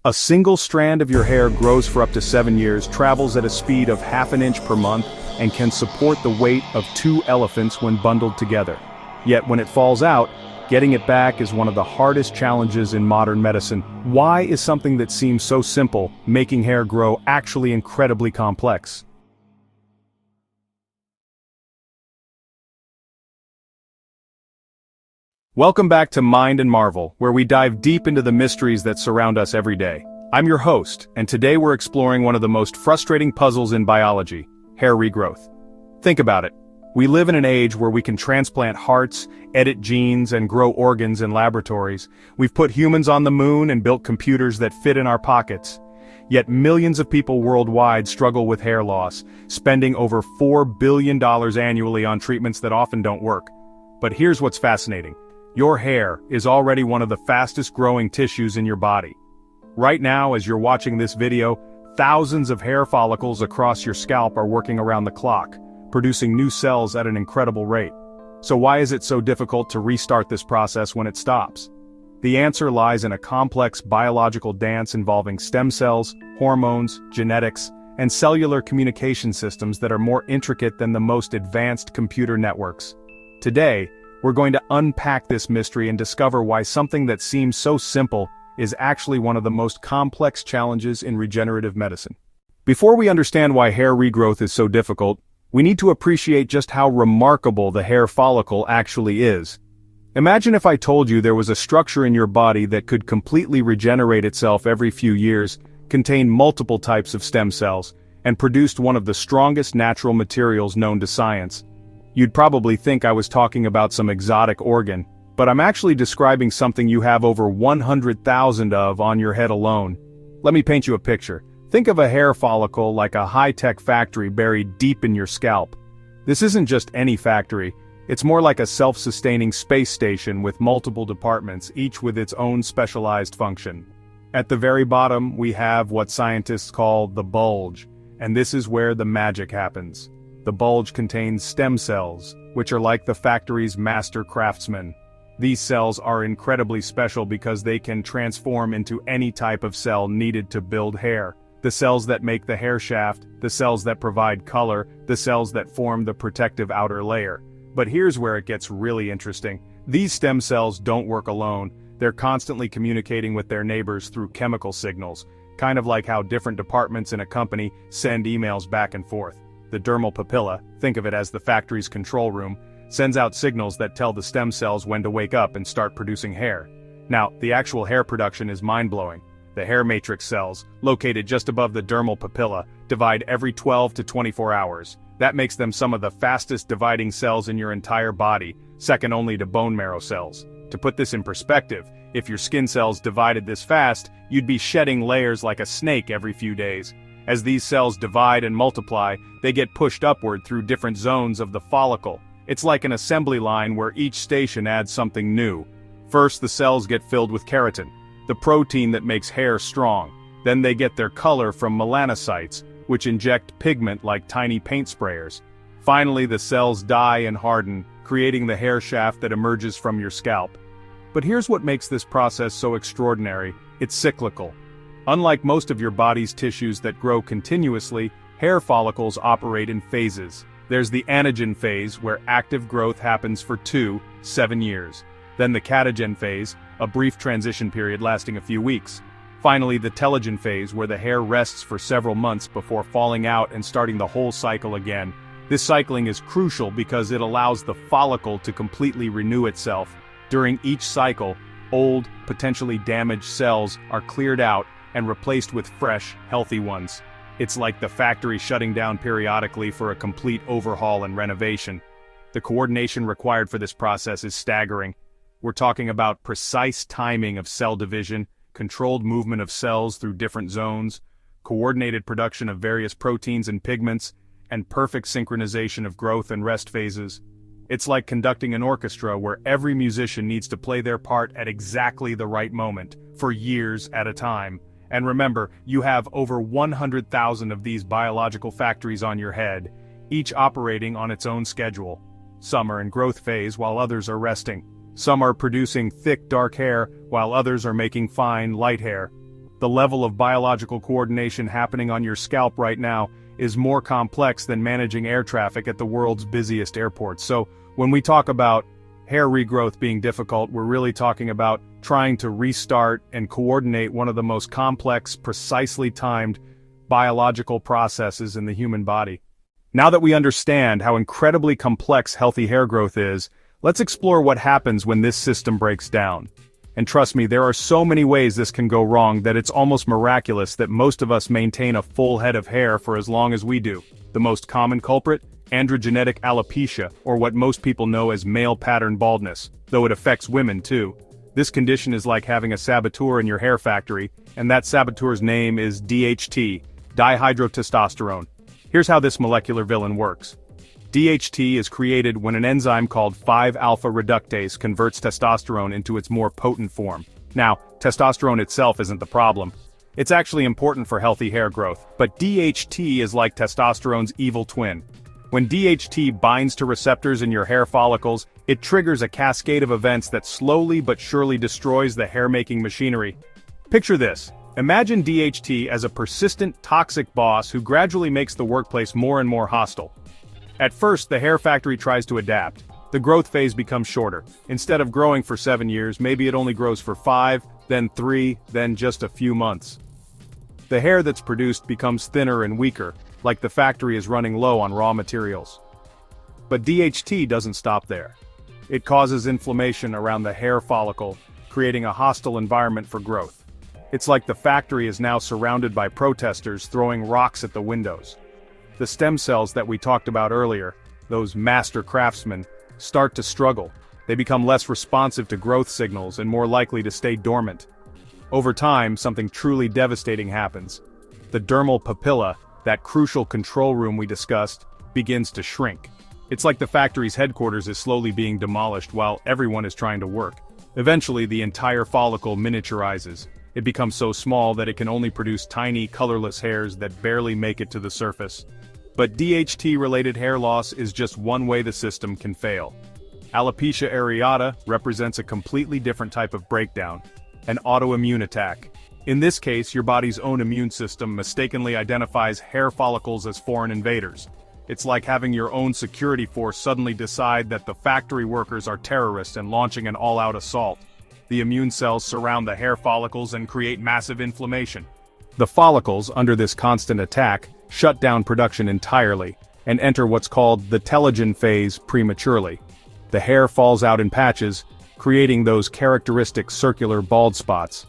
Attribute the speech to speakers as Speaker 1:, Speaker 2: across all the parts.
Speaker 1: A single strand of your hair grows for up to 7 years, travels at a speed of ½ an inch per month, and can support the weight of 2 elephants when bundled together. Yet when it falls out, getting it back is one of the hardest challenges in modern medicine. Why is something that seems so simple, making hair grow, actually incredibly complex? Welcome back to Mind and Marvel, where we dive deep into the mysteries that surround us every day. I'm your host, and today we're exploring one of the most frustrating puzzles in biology: hair regrowth. Think about it. We live in an age where we can transplant hearts, edit genes, and grow organs in laboratories. We've put humans on the moon and built computers that fit in our pockets. Yet millions of people worldwide struggle with hair loss, spending over $4 billion annually on treatments that often don't work. But here's what's fascinating. Your hair is already one of the fastest growing tissues in your body. Right now, as you're watching this video, thousands of hair follicles across your scalp are working around the clock, producing new cells at an incredible rate. So why is it so difficult to restart this process when it stops? The answer lies in a complex biological dance involving stem cells, hormones, genetics, and cellular communication systems that are more intricate than the most advanced computer networks. Today, we're going to unpack this mystery and discover why something that seems so simple is actually one of the most complex challenges in regenerative medicine. Before we understand why hair regrowth is so difficult, we need to appreciate just how remarkable the hair follicle actually is. Imagine if I told you there was a structure in your body that could completely regenerate itself every few years, contain multiple types of stem cells, and produced one of the strongest natural materials known to science. You'd probably think I was talking about some exotic organ, but I'm actually describing something you have over 100,000 of on your head alone. Let me paint you a picture. Think of a hair follicle like a high-tech factory buried deep in your scalp. This isn't just any factory, it's more like a self-sustaining space station with multiple departments, each with its own specialized function. At the very bottom, we have what scientists call the bulge, and this is where the magic happens. The bulge contains stem cells, which are like the factory's master craftsmen. These cells are incredibly special because they can transform into any type of cell needed to build hair. The cells that make the hair shaft, the cells that provide color, the cells that form the protective outer layer. But here's where it gets really interesting. These stem cells don't work alone. They're constantly communicating with their neighbors through chemical signals, kind of like how different departments in a company send emails back and forth. The dermal papilla, think of it as the factory's control room, sends out signals that tell the stem cells when to wake up and start producing hair. Now, the actual hair production is mind-blowing. The hair matrix cells, located just above the dermal papilla, divide every 12 to 24 hours. That makes them some of the fastest dividing cells in your entire body, second only to bone marrow cells. To put this in perspective, if your skin cells divided this fast, you'd be shedding layers like a snake every few days. As these cells divide and multiply, they get pushed upward through different zones of the follicle. It's like an assembly line where each station adds something new. First, the cells get filled with keratin, the protein that makes hair strong. Then they get their color from melanocytes, which inject pigment like tiny paint sprayers. Finally, the cells die and harden, creating the hair shaft that emerges from your scalp. But here's what makes this process so extraordinary: it's cyclical. Unlike most of your body's tissues that grow continuously, hair follicles operate in phases. There's the anagen phase, where active growth happens for 7 years. Then the catagen phase, a brief transition period lasting a few weeks. Finally, the telogen phase, where the hair rests for several months before falling out and starting the whole cycle again. This cycling is crucial because it allows the follicle to completely renew itself. During each cycle, old, potentially damaged cells are cleared out and replaced with fresh, healthy ones. It's like the factory shutting down periodically for a complete overhaul and renovation. The coordination required for this process is staggering. We're talking about precise timing of cell division, controlled movement of cells through different zones, coordinated production of various proteins and pigments, and perfect synchronization of growth and rest phases. It's like conducting an orchestra where every musician needs to play their part at exactly the right moment, for years at a time. And remember, you have over 100,000 of these biological factories on your head, each operating on its own schedule. Some are in growth phase while others are resting. Some are producing thick, dark hair while others are making fine, light hair. The level of biological coordination happening on your scalp right now is more complex than managing air traffic at the world's busiest airports. So, when we talk about hair regrowth being difficult, we're really talking about trying to restart and coordinate one of the most complex, precisely timed biological processes in the human body. Now that we understand how incredibly complex healthy hair growth is, let's explore what happens when this system breaks down. And trust me, there are so many ways this can go wrong that it's almost miraculous that most of us maintain a full head of hair for as long as we do. The most common culprit? Androgenetic alopecia, or what most people know as male pattern baldness, though it affects women too. This condition is like having a saboteur in your hair factory, and that saboteur's name is DHT, dihydrotestosterone. Here's how this molecular villain works. DHT is created when an enzyme called 5-alpha reductase converts testosterone into its more potent form. Now, testosterone itself isn't the problem. It's actually important for healthy hair growth, but DHT is like testosterone's evil twin. When DHT binds to receptors in your hair follicles, it triggers a cascade of events that slowly but surely destroys the hair-making machinery. Picture this. Imagine DHT as a persistent, toxic boss who gradually makes the workplace more and more hostile. At first, the hair factory tries to adapt. The growth phase becomes shorter. Instead of growing for 7 years, maybe it only grows for 5, then 3, then just a few months. The hair that's produced becomes thinner and weaker, like the factory is running low on raw materials. But DHT doesn't stop there. It causes inflammation around the hair follicle, creating a hostile environment for growth. It's like the factory is now surrounded by protesters throwing rocks at the windows. The stem cells that we talked about earlier, those master craftsmen, start to struggle. They become less responsive to growth signals and more likely to stay dormant. Over time, something truly devastating happens. The dermal papilla, that crucial control room we discussed, begins to shrink. It's like the factory's headquarters is slowly being demolished while everyone is trying to work. Eventually, the entire follicle miniaturizes. It becomes so small that it can only produce tiny, colorless hairs that barely make it to the surface. But DHT-related hair loss is just one way the system can fail. Alopecia areata represents a completely different type of breakdown, an autoimmune attack. In this case, your body's own immune system mistakenly identifies hair follicles as foreign invaders. It's like having your own security force suddenly decide that the factory workers are terrorists and launching an all-out assault. The immune cells surround the hair follicles and create massive inflammation. The follicles, under this constant attack, shut down production entirely, and enter what's called the telogen phase prematurely. The hair falls out in patches, creating those characteristic circular bald spots.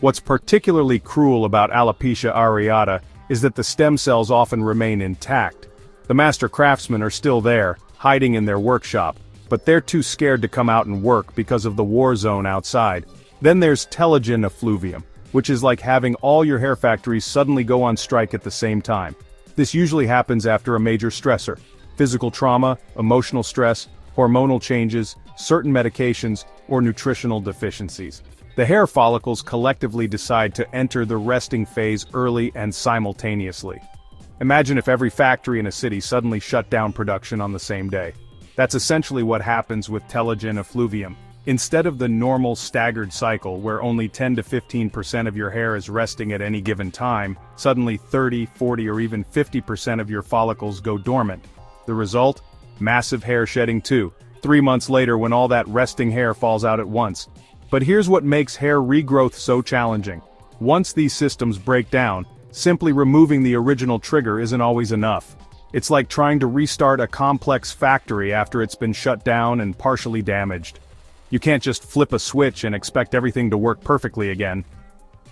Speaker 1: What's particularly cruel about alopecia areata is that the stem cells often remain intact. The master craftsmen are still there, hiding in their workshop, but they're too scared to come out and work because of the war zone outside. Then there's telogen effluvium, which is like having all your hair factories suddenly go on strike at the same time. This usually happens after a major stressor: physical trauma, emotional stress, hormonal changes, certain medications, or nutritional deficiencies. The hair follicles collectively decide to enter the resting phase early and simultaneously. Imagine if every factory in a city suddenly shut down production on the same day. That's essentially what happens with telogen effluvium. Instead of the normal staggered cycle where only 10 to 15% of your hair is resting at any given time, suddenly 30, 40, or even 50% of your follicles go dormant. The result? Massive hair shedding too, 3 months later when all that resting hair falls out at once. But here's what makes hair regrowth so challenging. Once these systems break down, simply removing the original trigger isn't always enough. It's like trying to restart a complex factory after it's been shut down and partially damaged. You can't just flip a switch and expect everything to work perfectly again.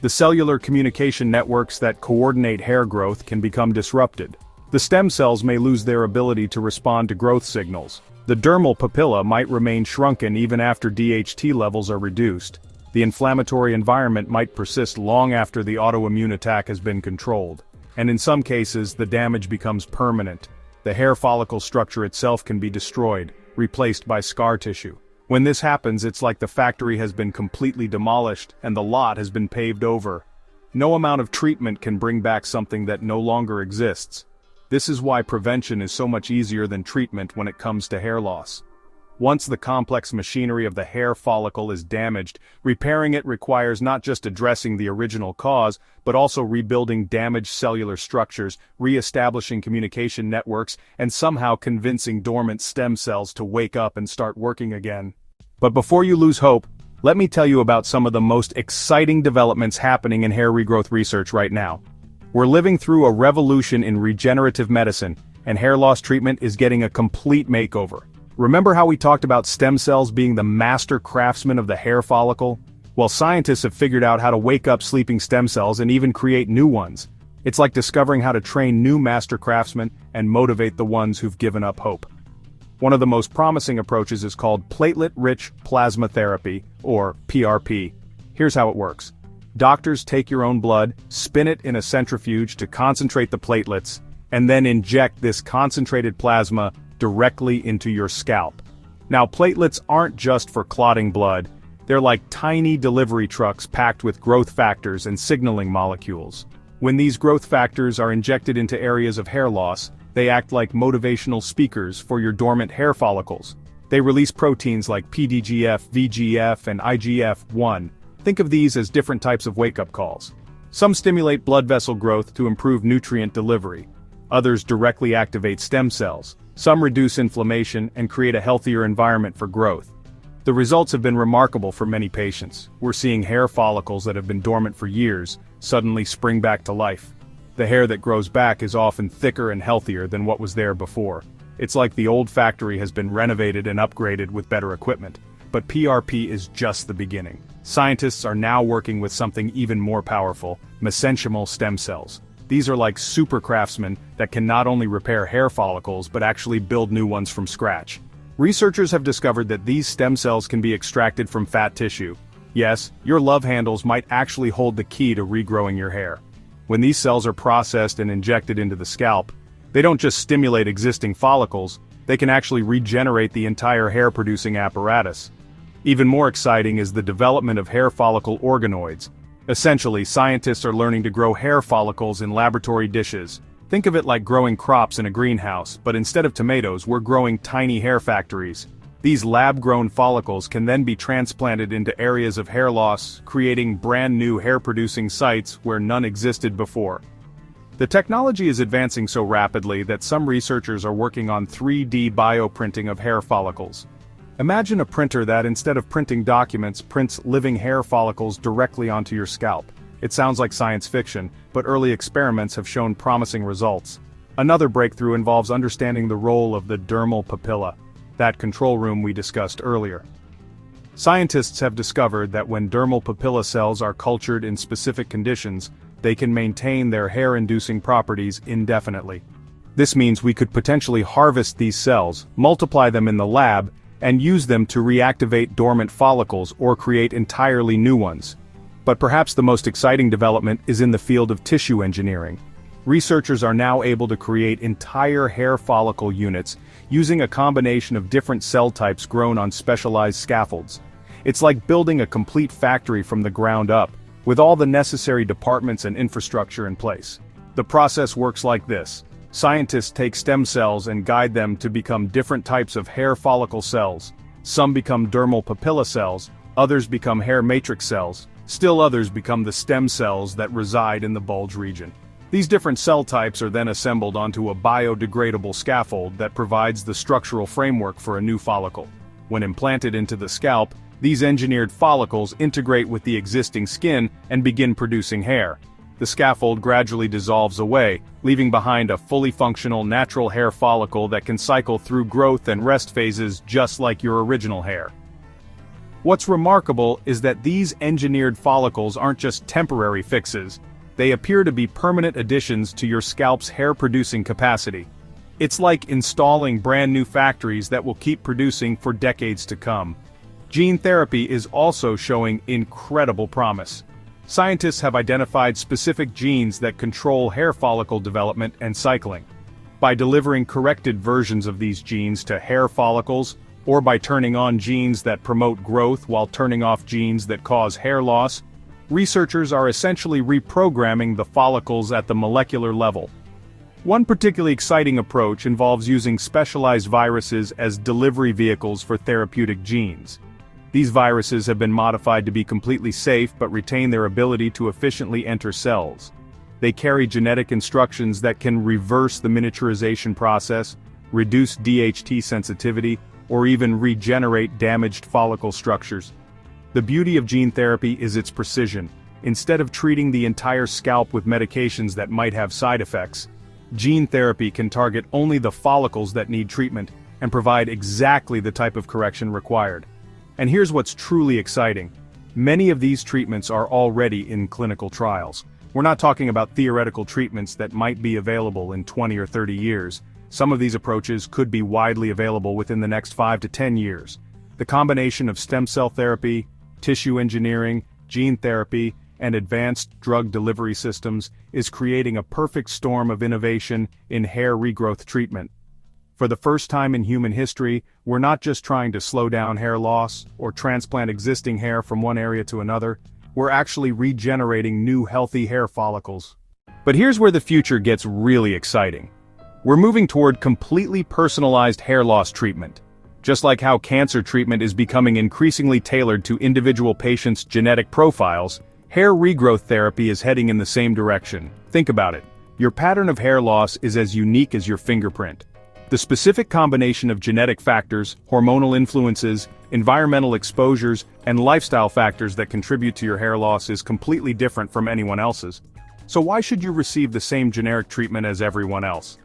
Speaker 1: The cellular communication networks that coordinate hair growth can become disrupted. The stem cells may lose their ability to respond to growth signals. The dermal papilla might remain shrunken even after DHT levels are reduced. The inflammatory environment might persist long after the autoimmune attack has been controlled. And in some cases, the damage becomes permanent. The hair follicle structure itself can be destroyed, replaced by scar tissue. When this happens, it's like the factory has been completely demolished and the lot has been paved over. No amount of treatment can bring back something that no longer exists. This is why prevention is so much easier than treatment when it comes to hair loss. Once the complex machinery of the hair follicle is damaged, repairing it requires not just addressing the original cause, but also rebuilding damaged cellular structures, re-establishing communication networks, and somehow convincing dormant stem cells to wake up and start working again. But before you lose hope, let me tell you about some of the most exciting developments happening in hair regrowth research right now. We're living through a revolution in regenerative medicine, and hair loss treatment is getting a complete makeover. Remember how we talked about stem cells being the master craftsmen of the hair follicle? Well, scientists have figured out how to wake up sleeping stem cells and even create new ones. It's like discovering how to train new master craftsmen and motivate the ones who've given up hope. One of the most promising approaches is called platelet-rich plasma therapy, or PRP. Here's how it works. Doctors take your own blood, spin it in a centrifuge to concentrate the platelets, and then inject this concentrated plasma directly into your scalp. Now, platelets aren't just for clotting blood, they're like tiny delivery trucks packed with growth factors and signaling molecules. When these growth factors are injected into areas of hair loss, they act like motivational speakers for your dormant hair follicles. They release proteins like PDGF, VGF, and IGF-1. Think of these as different types of wake-up calls. Some stimulate blood vessel growth to improve nutrient delivery. Others directly activate stem cells. Some reduce inflammation and create a healthier environment for growth. The results have been remarkable for many patients. We're seeing hair follicles that have been dormant for years suddenly spring back to life. The hair that grows back is often thicker and healthier than what was there before. It's like the old factory has been renovated and upgraded with better equipment. But PRP is just the beginning. Scientists are now working with something even more powerful: mesenchymal stem cells. These are like super craftsmen that can not only repair hair follicles but actually build new ones from scratch. Researchers have discovered that these stem cells can be extracted from fat tissue. Yes, your love handles might actually hold the key to regrowing your hair. When these cells are processed and injected into the scalp, they don't just stimulate existing follicles, they can actually regenerate the entire hair-producing apparatus. Even more exciting is the development of hair follicle organoids. Essentially, scientists are learning to grow hair follicles in laboratory dishes. Think of it like growing crops in a greenhouse, but instead of tomatoes, we're growing tiny hair factories. These lab-grown follicles can then be transplanted into areas of hair loss, creating brand new hair-producing sites where none existed before. The technology is advancing so rapidly that some researchers are working on 3D bioprinting of hair follicles. Imagine a printer that, instead of printing documents, prints living hair follicles directly onto your scalp. It sounds like science fiction, but early experiments have shown promising results. Another breakthrough involves understanding the role of the dermal papilla, that control room we discussed earlier. Scientists have discovered that when dermal papilla cells are cultured in specific conditions, they can maintain their hair-inducing properties indefinitely. This means we could potentially harvest these cells, multiply them in the lab, and use them to reactivate dormant follicles or create entirely new ones. But perhaps the most exciting development is in the field of tissue engineering. Researchers are now able to create entire hair follicle units using a combination of different cell types grown on specialized scaffolds. It's like building a complete factory from the ground up, with all the necessary departments and infrastructure in place. The process works like this. Scientists take stem cells and guide them to become different types of hair follicle cells. Some become dermal papilla cells, others become hair matrix cells, still others become the stem cells that reside in the bulge region. These different cell types are then assembled onto a biodegradable scaffold that provides the structural framework for a new follicle. When implanted into the scalp, these engineered follicles integrate with the existing skin and begin producing hair. The scaffold gradually dissolves away, leaving behind a fully functional natural hair follicle that can cycle through growth and rest phases just like your original hair. What's remarkable is that these engineered follicles aren't just temporary fixes. They appear to be permanent additions to your scalp's hair-producing capacity. It's like installing brand new factories that will keep producing for decades to come. Gene therapy is also showing incredible promise. Scientists have identified specific genes that control hair follicle development and cycling. By delivering corrected versions of these genes to hair follicles, or by turning on genes that promote growth while turning off genes that cause hair loss, researchers are essentially reprogramming the follicles at the molecular level. One particularly exciting approach involves using specialized viruses as delivery vehicles for therapeutic genes. These viruses have been modified to be completely safe but retain their ability to efficiently enter cells. They carry genetic instructions that can reverse the miniaturization process, reduce DHT sensitivity, or even regenerate damaged follicle structures. The beauty of gene therapy is its precision. Instead of treating the entire scalp with medications that might have side effects, gene therapy can target only the follicles that need treatment and provide exactly the type of correction required. And here's what's truly exciting. Many of these treatments are already in clinical trials. We're not talking about theoretical treatments that might be available in 20 or 30 years. Some of these approaches could be widely available within the next 5 to 10 years. The combination of stem cell therapy, tissue engineering, gene therapy, and advanced drug delivery systems is creating a perfect storm of innovation in hair regrowth treatment. For the first time in human history, we're not just trying to slow down hair loss or transplant existing hair from one area to another, we're actually regenerating new healthy hair follicles. But here's where the future gets really exciting. We're moving toward completely personalized hair loss treatment. Just like how cancer treatment is becoming increasingly tailored to individual patients' genetic profiles, hair regrowth therapy is heading in the same direction. Think about it. Your pattern of hair loss is as unique as your fingerprint. The specific combination of genetic factors, hormonal influences, environmental exposures, and lifestyle factors that contribute to your hair loss is completely different from anyone else's. So why should you receive the same generic treatment as everyone else?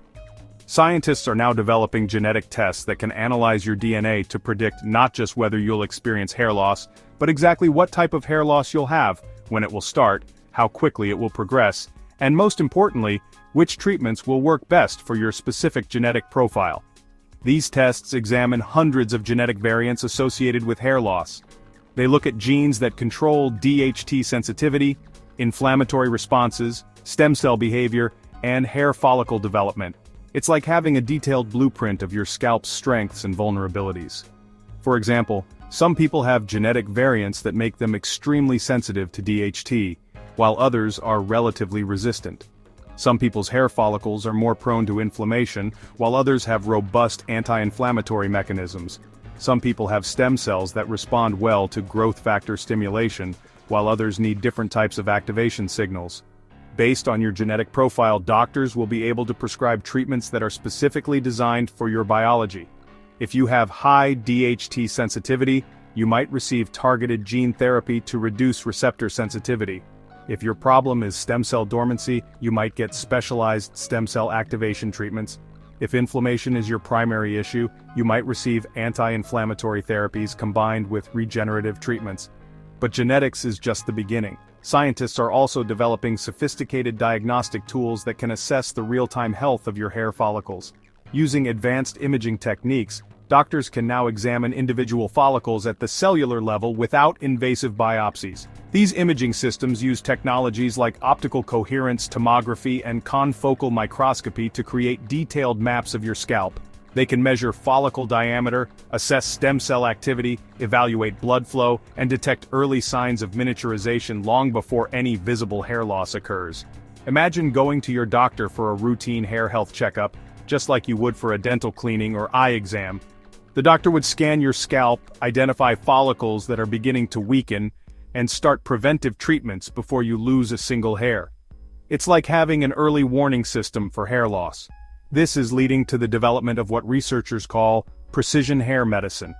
Speaker 1: Scientists are now developing genetic tests that can analyze your DNA to predict not just whether you'll experience hair loss, but exactly what type of hair loss you'll have, when it will start, how quickly it will progress, and most importantly, which treatments will work best for your specific genetic profile. These tests examine hundreds of genetic variants associated with hair loss. They look at genes that control DHT sensitivity, inflammatory responses, stem cell behavior, and hair follicle development. It's like having a detailed blueprint of your scalp's strengths and vulnerabilities. For example, some people have genetic variants that make them extremely sensitive to DHT, while others are relatively resistant. Some people's hair follicles are more prone to inflammation, while others have robust anti-inflammatory mechanisms. Some people have stem cells that respond well to growth factor stimulation, while others need different types of activation signals. Based on your genetic profile, doctors will be able to prescribe treatments that are specifically designed for your biology. If you have high DHT sensitivity, you might receive targeted gene therapy to reduce receptor sensitivity. If your problem is stem cell dormancy, you might get specialized stem cell activation treatments. If inflammation is your primary issue, you might receive anti-inflammatory therapies combined with regenerative treatments. But genetics is just the beginning. Scientists are also developing sophisticated diagnostic tools that can assess the real-time health of your hair follicles. Using advanced imaging techniques, doctors can now examine individual follicles at the cellular level without invasive biopsies. These imaging systems use technologies like optical coherence tomography and confocal microscopy to create detailed maps of your scalp. They can measure follicle diameter, assess stem cell activity, evaluate blood flow, and detect early signs of miniaturization long before any visible hair loss occurs. Imagine going to your doctor for a routine hair health checkup, just like you would for a dental cleaning or eye exam. The doctor would scan your scalp, identify follicles that are beginning to weaken, and start preventive treatments before you lose a single hair. It's like having an early warning system for hair loss. This is leading to the development of what researchers call precision hair medicine.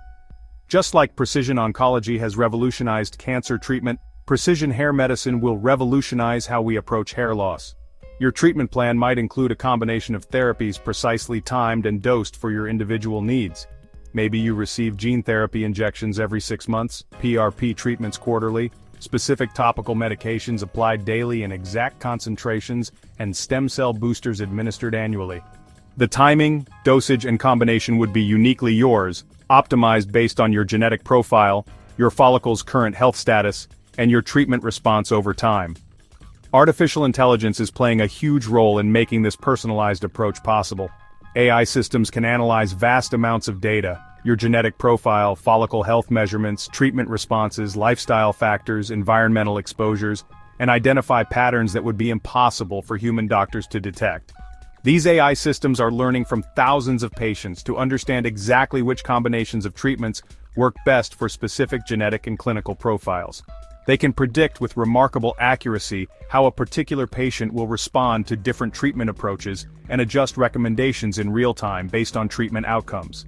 Speaker 1: Just like precision oncology has revolutionized cancer treatment, precision hair medicine will revolutionize how we approach hair loss. Your treatment plan might include a combination of therapies precisely timed and dosed for your individual needs. Maybe you receive gene therapy injections every 6 months, PRP treatments quarterly, specific topical medications applied daily in exact concentrations, and stem cell boosters administered annually. The timing, dosage, and combination would be uniquely yours, optimized based on your genetic profile, your follicle's current health status, and your treatment response over time. Artificial intelligence is playing a huge role in making this personalized approach possible. AI systems can analyze vast amounts of data, your genetic profile, follicle health measurements, treatment responses, lifestyle factors, environmental exposures, and identify patterns that would be impossible for human doctors to detect. These AI systems are learning from thousands of patients to understand exactly which combinations of treatments work best for specific genetic and clinical profiles. They can predict with remarkable accuracy how a particular patient will respond to different treatment approaches and adjust recommendations in real time based on treatment outcomes.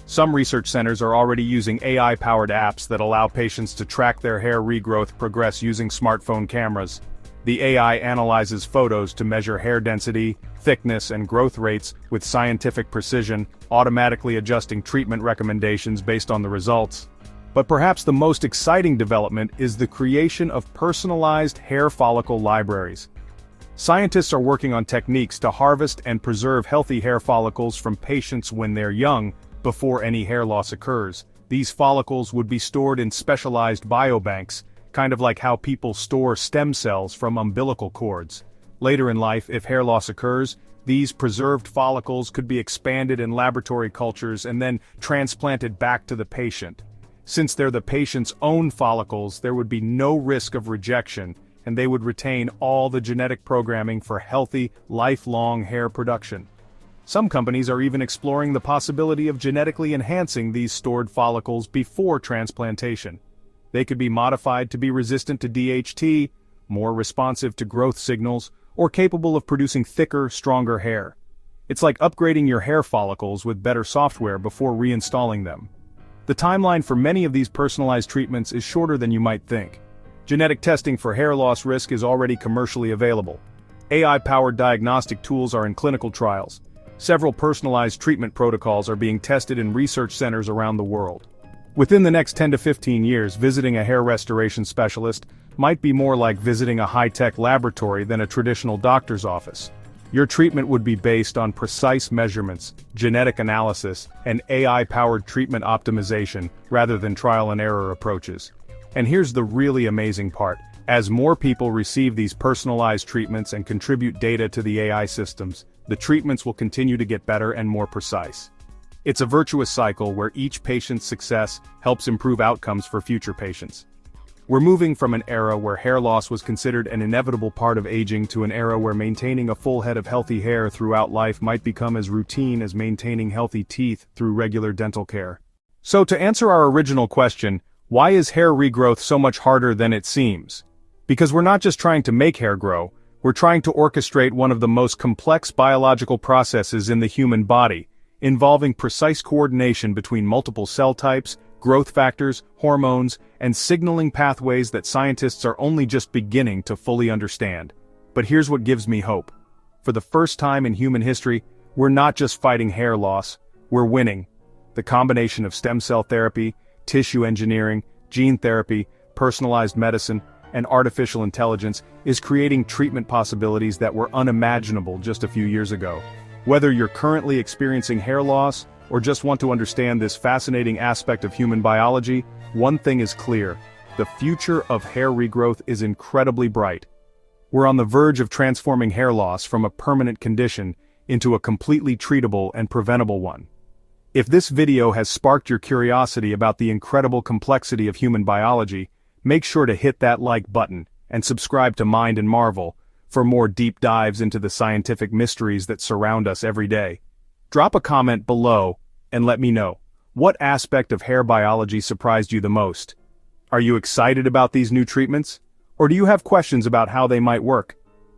Speaker 1: Some research centers are already using AI-powered apps that allow patients to track their hair regrowth progress using smartphone cameras. The AI analyzes photos to measure hair density, thickness, and growth rates with scientific precision, automatically adjusting treatment recommendations based on the results. But perhaps the most exciting development is the creation of personalized hair follicle libraries. Scientists are working on techniques to harvest and preserve healthy hair follicles from patients when they're young, before any hair loss occurs. These follicles would be stored in specialized biobanks, kind of like how people store stem cells from umbilical cords. Later in life, if hair loss occurs, these preserved follicles could be expanded in laboratory cultures and then transplanted back to the patient. Since they're the patient's own follicles, there would be no risk of rejection, and they would retain all the genetic programming for healthy, lifelong hair production. Some companies are even exploring the possibility of genetically enhancing these stored follicles before transplantation. They could be modified to be resistant to DHT, more responsive to growth signals, or capable of producing thicker, stronger hair. It's like upgrading your hair follicles with better software before reinstalling them. The timeline for many of these personalized treatments is shorter than you might think. Genetic testing for hair loss risk is already commercially available. AI-powered diagnostic tools are in clinical trials. Several personalized treatment protocols are being tested in research centers around the world. Within the next 10 to 15 years, visiting a hair restoration specialist might be more like visiting a high-tech laboratory than a traditional doctor's office. Your treatment would be based on precise measurements, genetic analysis, and AI-powered treatment optimization rather than trial and error approaches. And here's the really amazing part. As more people receive these personalized treatments and contribute data to the AI systems, the treatments will continue to get better and more precise. It's a virtuous cycle where each patient's success helps improve outcomes for future patients. We're moving from an era where hair loss was considered an inevitable part of aging to an era where maintaining a full head of healthy hair throughout life might become as routine as maintaining healthy teeth through regular dental care. So to answer our original question, why is hair regrowth so much harder than it seems? Because we're not just trying to make hair grow, we're trying to orchestrate one of the most complex biological processes in the human body, involving precise coordination between multiple cell types, growth factors, hormones, and signaling pathways that scientists are only just beginning to fully understand. But here's what gives me hope. For the first time in human history, we're not just fighting hair loss, we're winning. The combination of stem cell therapy, tissue engineering, gene therapy, personalized medicine, and artificial intelligence is creating treatment possibilities that were unimaginable just a few years ago. Whether you're currently experiencing hair loss, or just want to understand this fascinating aspect of human biology, one thing is clear: the future of hair regrowth is incredibly bright. We're on the verge of transforming hair loss from a permanent condition into a completely treatable and preventable one. If this video has sparked your curiosity about the incredible complexity of human biology, make sure to hit that like button and subscribe to Mind and Marvel for more deep dives into the scientific mysteries that surround us every day. Drop a comment below and let me know, what aspect of hair biology surprised you the most? Are you excited about these new treatments? Or do you have questions about how they might work?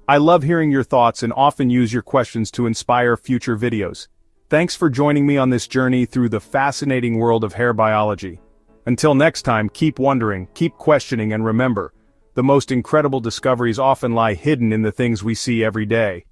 Speaker 1: I love hearing your thoughts and often use your questions to inspire future videos. Thanks for joining me on this journey through the fascinating world of hair biology. Until next time, keep wondering, keep questioning, and remember, the most incredible discoveries often lie hidden in the things we see every day.